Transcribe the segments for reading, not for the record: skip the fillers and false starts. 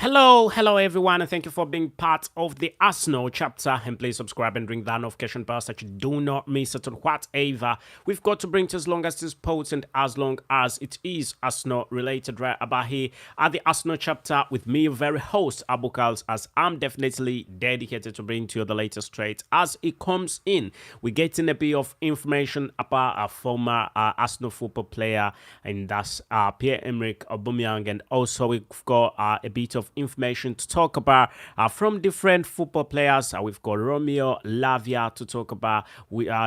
Hello everyone, and thank you for being part of the Arsenal chapter. And please subscribe and ring that notification bell so that you do not miss it on whatever we've got to bring to, as long as it's potent, as long as it is Arsenal related, right about here at the Arsenal chapter with me, your very host, Abukals, as I'm definitely dedicated to bring to you the latest trade as it comes in. We're getting a bit of information about a former Arsenal football player, and that's PierreEmerick Aubameyang, and also we've got a bit of information to talk about from different football players. We've got Romeo Lavia to talk about.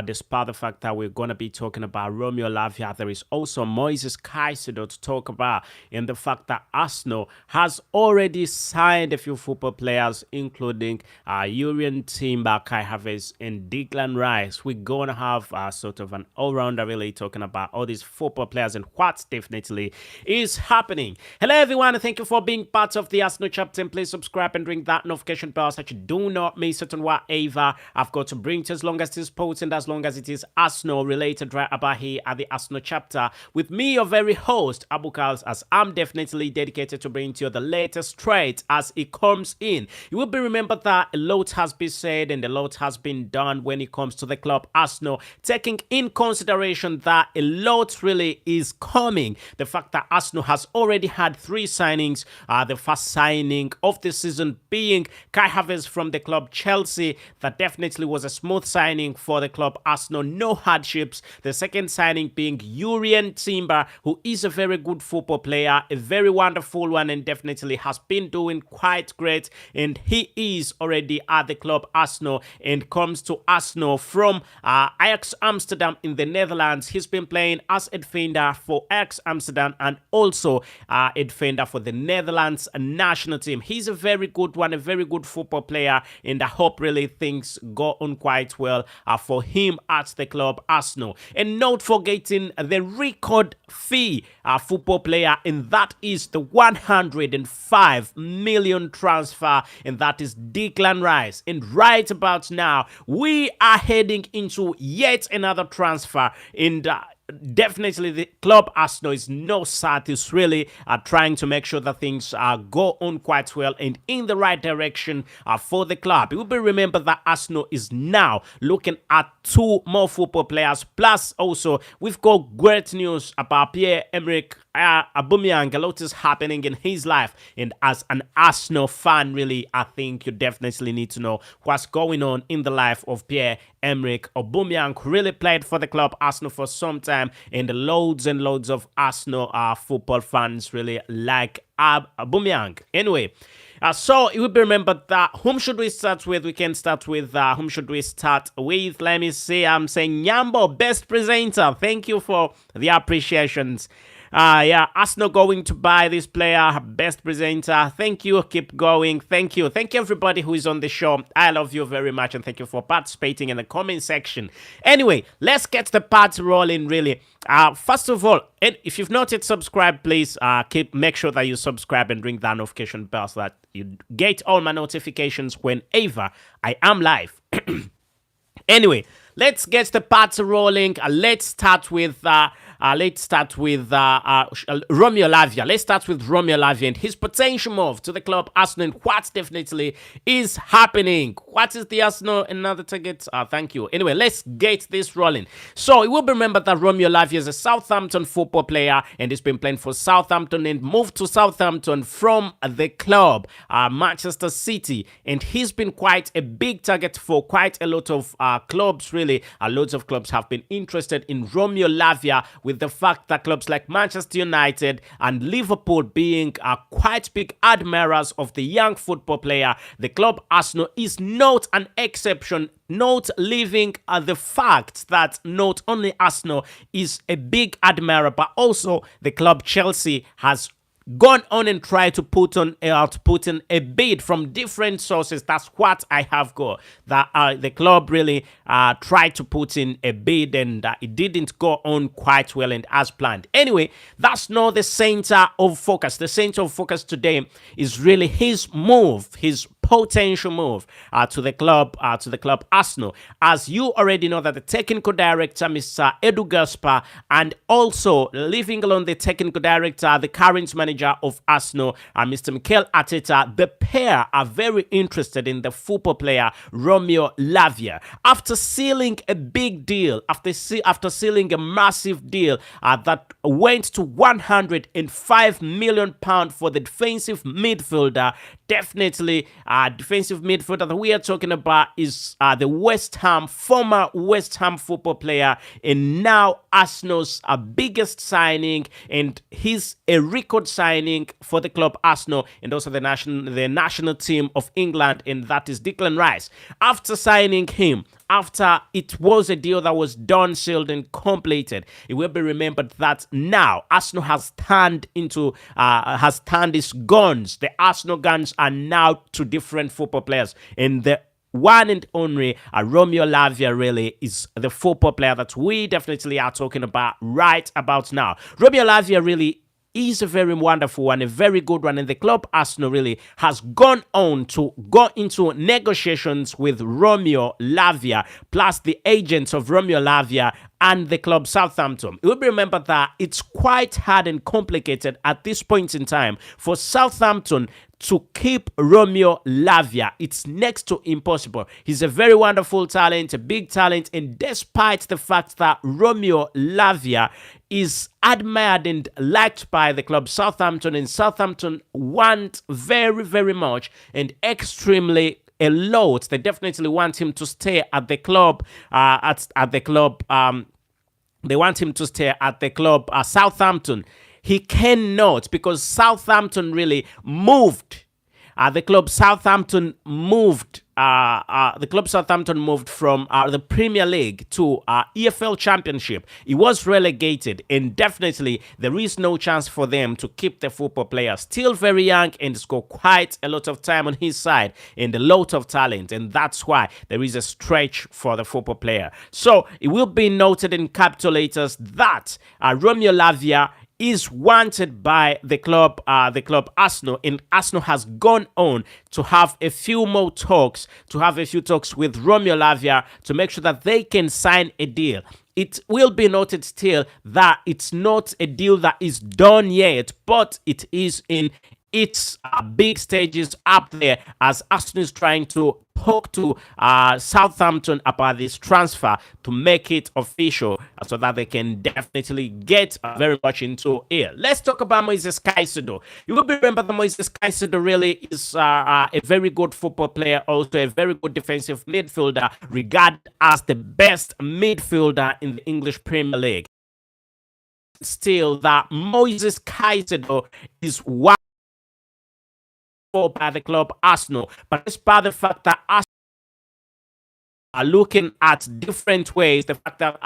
Despite the fact that we're going to be talking about Romeo Lavia, there is also Moises Caicedo to talk about, and the fact that Arsenal has already signed a few football players, including Urian Timber, Kai Havertz, and Declan Rice. We're going to have sort of an all-rounder really talking about all these football players and what definitely is happening. Hello everyone, and thank you for being part of the Arsenal chapter. And please subscribe and ring that notification bell so that you do not miss it on whatever I've got to bring to, as long as it is potent, as long as it is Arsenal related, right about here at the Arsenal chapter with me, your very host, Abukals, as I'm definitely dedicated to bring to you the latest trade as it comes in. You will be remembered that a lot has been said and a lot has been done when it comes to the club Arsenal, taking in consideration that a lot really is coming. The fact that Arsenal has already had 3 signings, the first signing of the season being Kai Havertz from the club Chelsea. That definitely was a smooth signing for the club Arsenal, no hardships. The second signing being Urian Timber, who is a very good football player, a very wonderful one, and definitely has been doing quite great, and he is already at the club Arsenal and comes to Arsenal from Ajax Amsterdam in the Netherlands. He's been playing as a defender for Ajax Amsterdam and also a defender for the Netherlands national team. He's a very good one, a very good football player, and I hope really things go on quite well for him at the club Arsenal. And not forgetting the record fee football player, and that is the 105 million transfer, and that is Declan Rice. And right about now, we are heading into yet another transfer, and definitely the club Arsenal is no sad. It's really trying to make sure that things go on quite well and in the right direction for the club. It will be remembered that Arsenal is now looking at 2 more football players, plus also we've got great news about PierreEmerick Aubameyang. A lot is happening in his life, and as an Arsenal fan, really, I think you definitely need to know what's going on in the life of PierreEmerick Aubameyang, who really played for the club Arsenal for some time, and loads and loads of Arsenal football fans really like Aubameyang. Anyway, so it will be remembered that whom should we start with? We can start with whom should we start with? Let me see. I'm saying Nyambo, best presenter. Thank you for the appreciations. Yeah, Arsenal going to buy this player, best presenter. Thank you. Keep going. Thank you. Thank you, everybody who is on the show. I love you very much, and thank you for participating in the comment section. Anyway, let's get the party rolling, really. First of all, if you've not yet subscribed, please make sure that you subscribe and ring that notification bell so that you get all my notifications whenever I am live. Anyway, let's get the party rolling. Let's start with Romeo Lavia. Let's start with Romeo Lavia and his potential move to the club Arsenal, and what definitely is happening. What is the Arsenal another target? Thank you. Anyway, let's get this rolling. So it will be remembered that Romeo Lavia is a Southampton football player, and he's been playing for Southampton and moved to Southampton from the club Manchester City, and he's been quite a big target for quite a lot of clubs, really. Loads of clubs have been interested in Romeo Lavia, with the fact that clubs like Manchester United and Liverpool being quite big admirers of the young football player. The club Arsenal is not an exception, not leaving the fact that not only Arsenal is a big admirer, but also the club Chelsea has gone on and tried to put in a bid from different sources. That's what I have got. That the club really tried to put in a bid, and it didn't go on quite well and as planned. Anyway, that's not the center of focus. The center of focus today is really his move, his potential move to the club Arsenal. As you already know that the technical director, Mr. Edu Gaspar, and also leaving alone the technical director, the current manager of Arsenal, Mr. Mikel Arteta, the pair are very interested in the football player Romeo Lavia. After sealing a big deal, after sealing a massive deal that went to £105 million for the defensive midfielder, definitely defensive midfielder that we are talking about is the former West Ham football player, and now Arsenal's biggest signing, and he's a record signing for the club Arsenal and also the national team of England, and that is Declan Rice. After signing him, after it was a deal that was done, sealed, and completed, it will be remembered that now Arsenal has turned its guns. The Arsenal guns are now to different football players, and the one and only Romeo Lavia really is the football player that we definitely are talking about right about now. Romeo Lavia really is a very wonderful one, a very good one, and the club Arsenal really has gone on to go into negotiations with Romeo Lavia, plus the agents of Romeo Lavia and the club Southampton. You will remember that it's quite hard and complicated at this point in time for Southampton to keep Romeo Lavia. It's next to impossible. He's a very wonderful talent, a big talent, and despite the fact that Romeo Lavia is admired and liked by the club Southampton, and Southampton want very, very much and extremely a lot. They definitely want him to stay at the club. They want him to stay at the club Southampton. He cannot, because Southampton really moved. The club Southampton moved. The club Southampton moved from the Premier League to EFL Championship. It was relegated, and definitely there is no chance for them to keep the football player. Still very young and has got quite a lot of time on his side and a lot of talent, and that's why there is a stretch for the football player. So it will be noted in capital letters that Romeo Lavia is wanted by the club Arsenal, and Arsenal has gone on to have a few talks with Romeo Lavia to make sure that they can sign a deal. It will be noted still that it's not a deal that is done yet, but it is in its big stages up there, as Arsenal is trying to talk to Southampton about this transfer to make it official so that they can definitely get very much into it. Let's talk about Moises Caicedo. You will remember that Moises Caicedo really is a very good football player, also a very good defensive midfielder, regarded as the best midfielder in the English Premier League. Still, that Moises Caicedo is one by the club Arsenal, but despite the fact that Arsenal are looking at different ways, the fact that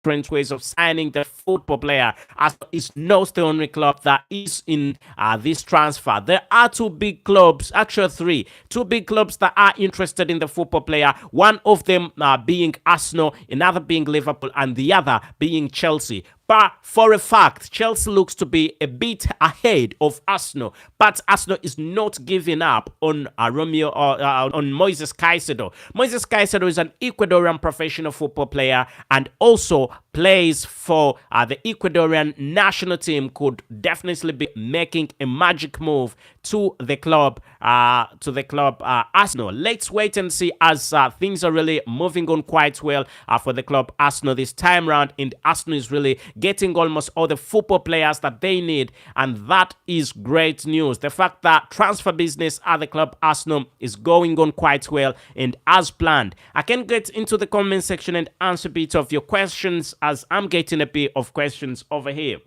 different ways of signing the football player, Arsenal is not the only club that is in this transfer. There are two big clubs, actually two big clubs that are interested in the football player. One of them being Arsenal, another being Liverpool, and the other being Chelsea. But for a fact, Chelsea looks to be a bit ahead of Arsenal, but Arsenal is not giving up on on Moises Caicedo. Moises Caicedo is an Ecuadorian professional football player and also plays for the Ecuadorian national team. Could definitely be making a magic move to the club Arsenal. Let's wait and see, as things are really moving on quite well for the club Arsenal this time round, and Arsenal is really getting almost all the football players that they need, and that is great news. The fact that transfer business at the club Arsenal is going on quite well and as planned. I can get into the comment section and answer a bit of your questions, as I'm getting a bit of questions over here.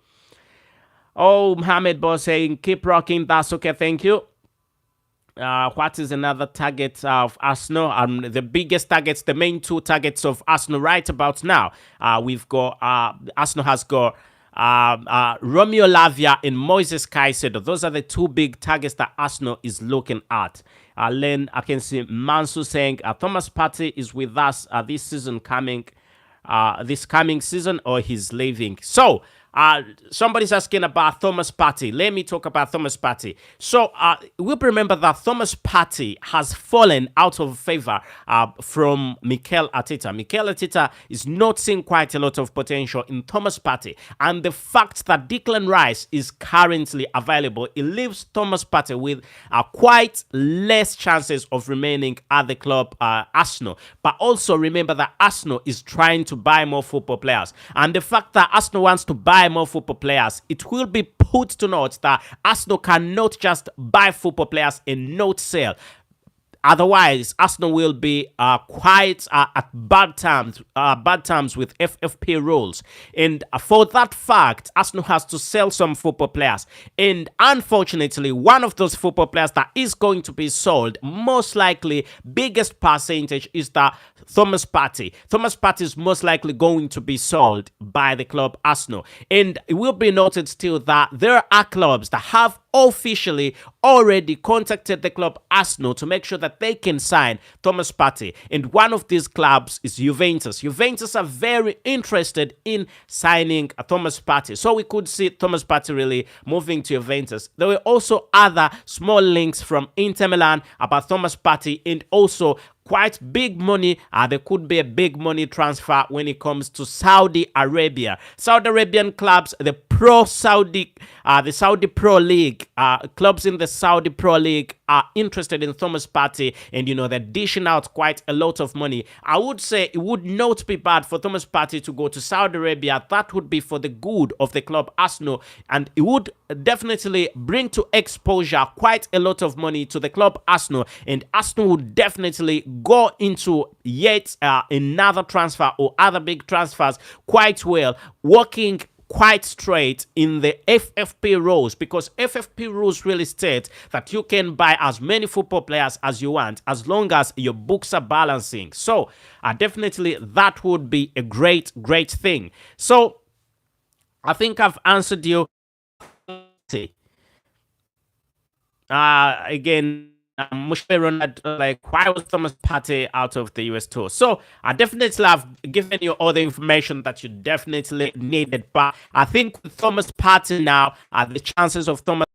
Oh, Mohamed Boss saying, keep rocking. That's okay. Thank you. What is another target of Arsenal? The biggest targets, the main two targets of Arsenal right about now. We've got, Arsenal has got Romeo Lavia and Moises Caicedo. Those are the two big targets that Arsenal is looking at. Then I can see Mansu saying, Thomas Partey is with us this coming season, or he's leaving. So, Somebody's asking about Thomas Partey. Let me talk about Thomas Partey. So we'll remember that Thomas Partey has fallen out of favor from Mikel Arteta. Mikel Arteta is not seeing quite a lot of potential in Thomas Partey. And the fact that Declan Rice is currently available, it leaves Thomas Partey with quite less chances of remaining at the club Arsenal. But also remember that Arsenal is trying to buy more football players. And the fact that Arsenal wants to buy more football players, it will be put to note that Arsenal cannot just buy football players and not sell. Otherwise, Arsenal will be quite at bad terms with FFP rules. And for that fact, Arsenal has to sell some football players. And unfortunately, one of those football players that is going to be sold, most likely, biggest percentage, is the Thomas Partey. Thomas Partey is most likely going to be sold by the club Arsenal. And it will be noted still that there are clubs that have officially already contacted the club Arsenal to make sure that they can sign Thomas Partey. And one of these clubs is Juventus. Juventus are very interested in signing Thomas Partey. So we could see Thomas Partey really moving to Juventus. There were also other small links from Inter Milan about Thomas Partey, and also quite big money. There could be a big money transfer when it comes to Saudi Arabia. Saudi Arabian clubs, the Saudi Pro League, clubs in the Saudi Pro League are interested in Thomas Partey, and they're dishing out quite a lot of money. I would say it would not be bad for Thomas Partey to go to Saudi Arabia. That would be for the good of the club Arsenal, and it would definitely bring to exposure quite a lot of money to the club Arsenal, and Arsenal would definitely go into yet another transfer or other big transfers quite well, working quite straight in the FFP rules, because FFP rules really state that you can buy as many football players as you want as long as your books are balancing. So definitely that would be a great thing. So I think I've answered you. Again, Ronald, like, why was Thomas Partey out of the US tour? So I definitely have given you all the information that you definitely needed, but I think with Thomas Partey now, the chances of Thomas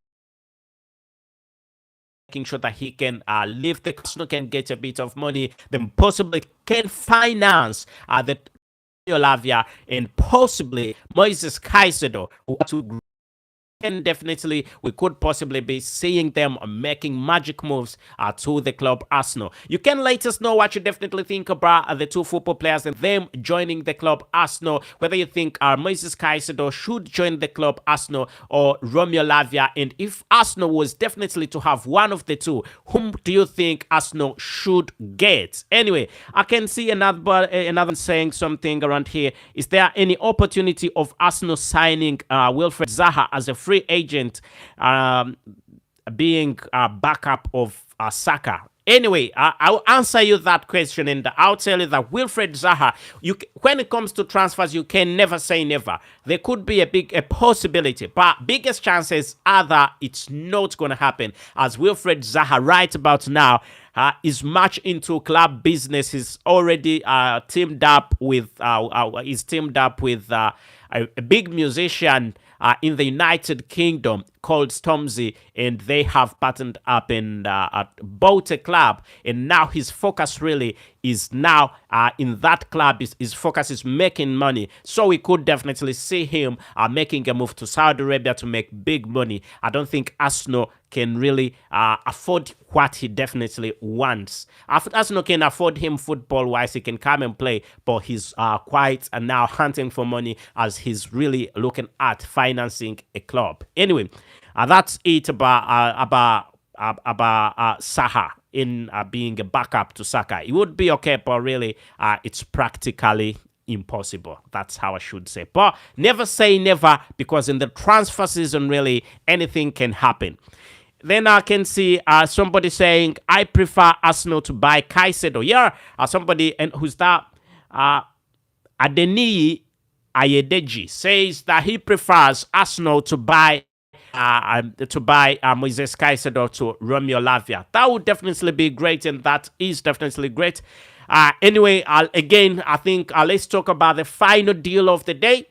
making sure that he can leave the Arsenal, can get a bit of money, then possibly can finance the Romeo Lavia and possibly Moises Caicedo, who and definitely we could possibly be seeing them making magic moves to the club Arsenal. You can let us know what you definitely think about the two football players and them joining the club Arsenal, whether you think Moises Caicedo should join the club Arsenal or Romeo Lavia. And if Arsenal was definitely to have one of the two, whom do you think Arsenal should get? Anyway, I can see another saying something around here. Is there any opportunity of Arsenal signing Wilfred Zaha as a free agent, being a backup of Saka? Anyway, I'll answer you that question, and I'll tell you that Wilfred Zaha, when it comes to transfers, you can never say never. There could be a possibility, but biggest chances are that it's not going to happen, as Wilfred Zaha right about now is much into club business. He's already teamed up with a big musician in the United Kingdom called Stormzy, and they have partnered up and bought a club, and now his focus really is now in that club. His focus is making money, so we could definitely see him making a move to Saudi Arabia to make big money. I don't think Arsenal can really afford what he definitely wants. Arsenal can afford him football-wise. He can come and play, but he's quite now hunting for money, as he's really looking at financing a club. Anyway, that's it about Zaha in being a backup to Saka. It would be okay, but really, it's practically impossible. That's how I should say. But never say never, because in the transfer season, really, anything can happen. Then I can see somebody saying, I prefer Arsenal to buy Caicedo. Yeah, somebody, and who's that? Adeniyi Ayedeji says that he prefers Arsenal to buy Moises Caicedo to Romeo Lavia. That would definitely be great, and that is definitely great. Anyway, again, I think let's talk about the final deal of the day.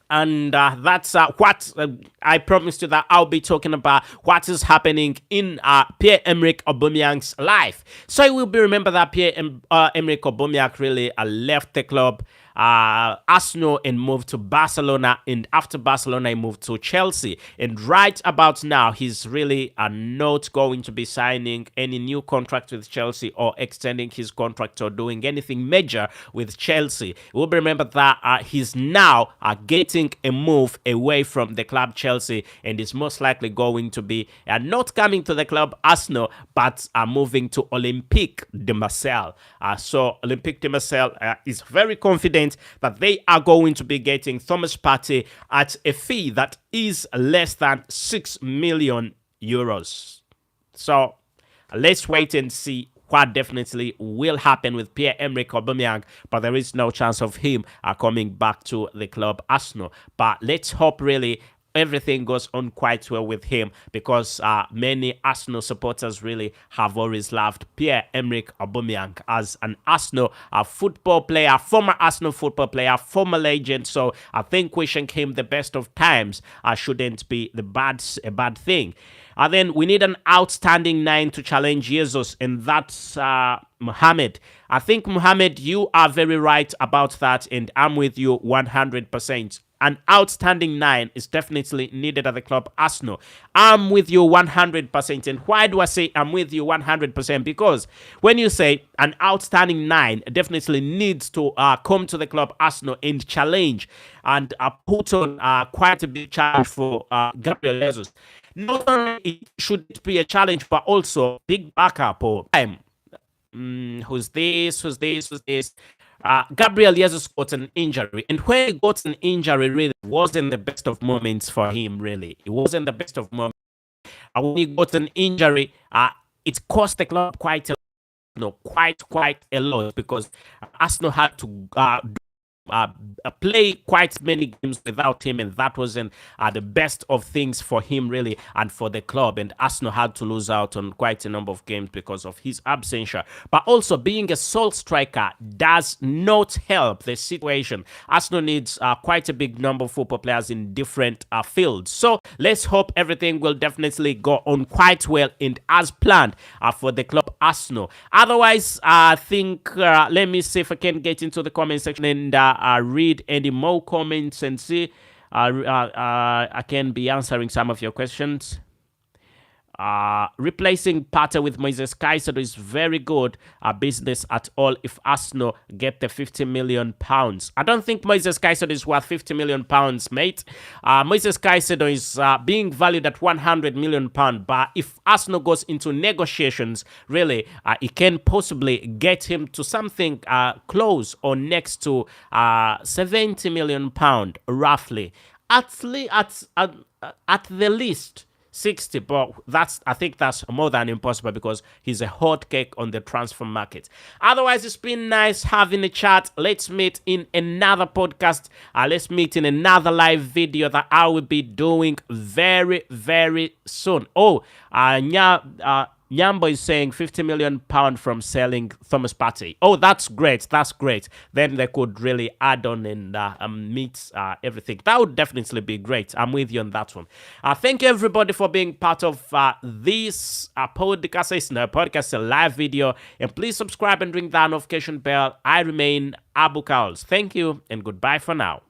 And that's what I promised you, that I'll be talking about what is happening in Pierre-Emerick Aubameyang's life. So it will be remembered that Pierre-Emerick Aubameyang really left the club, Arsenal, and moved to Barcelona. And after Barcelona, he moved to Chelsea. And right about now, he's really not going to be signing any new contract with Chelsea or extending his contract or doing anything major with Chelsea. It will be remembered that he's now getting a move away from the club Chelsea, and is most likely going to be not coming to the club Arsenal, but moving to Olympique de Marseille. So Olympique de Marseille is very confident that they are going to be getting Thomas Partey at a fee that is less than 6 million euros. So let's wait and see what definitely will happen with Pierre-Emerick Aubameyang, but there is no chance of him coming back to the club Arsenal. But let's hope really everything goes on quite well with him, because many Arsenal supporters really have always loved Pierre-Emerick Aubameyang as an Arsenal football player, former Arsenal football player, former legend. So I think wishing him the best of times shouldn't be a bad thing. Then we need an outstanding 9 to challenge Jesus, and that's Mohamed. I think, Mohamed, you are very right about that, and I'm with you 100%. An outstanding 9 is definitely needed at the club Arsenal. I'm with you 100%. And why do I say I'm with you 100%? Because when you say an outstanding 9 definitely needs to come to the club Arsenal and challenge and put on quite a big challenge for Gabriel Jesus. Not only should it be a challenge, but also big backup or time. Who's this? Gabriel Jesus got an injury, and when he got an injury, really wasn't the best of moments for him. Really, it wasn't the best of moments. When he got an injury, it cost the club quite a lot, because Arsenal had to play quite many games without him, and that wasn't the best of things for him really and for the club. And Arsenal had to lose out on quite a number of games because of his absence. But also, being a sole striker does not help the situation. Arsenal needs quite a big number of football players in different fields. So let's hope everything will definitely go on quite well and as planned for the club Arsenal. Otherwise, I think let me see if I can get into the comment section and read any more comments and see. I can be answering some of your questions. Replacing Partey with Moises Caicedo is very good business at all if Arsenal get the £50 million. I don't think Moises Caicedo is worth £50 million, mate. Moises Caicedo is being valued at £100 million, but if Arsenal goes into negotiations, really, it can possibly get him to something close or next to £70 million, roughly. At the least 60, but I think that's more than impossible, because he's a hot cake on the transfer market. Otherwise, it's been nice having a chat. Let's meet in another podcast. Let's meet in another live video that I will be doing very, very soon. Nyambo is saying £50 million from selling Thomas Partey. Oh, that's great. That's great. Then they could really add on and meet everything. That would definitely be great. I'm with you on that one. Thank you, everybody, for being part of this podcast. It's a podcast, a live video. And please subscribe and ring that notification bell. I remain Abu Kauls. Thank you and goodbye for now.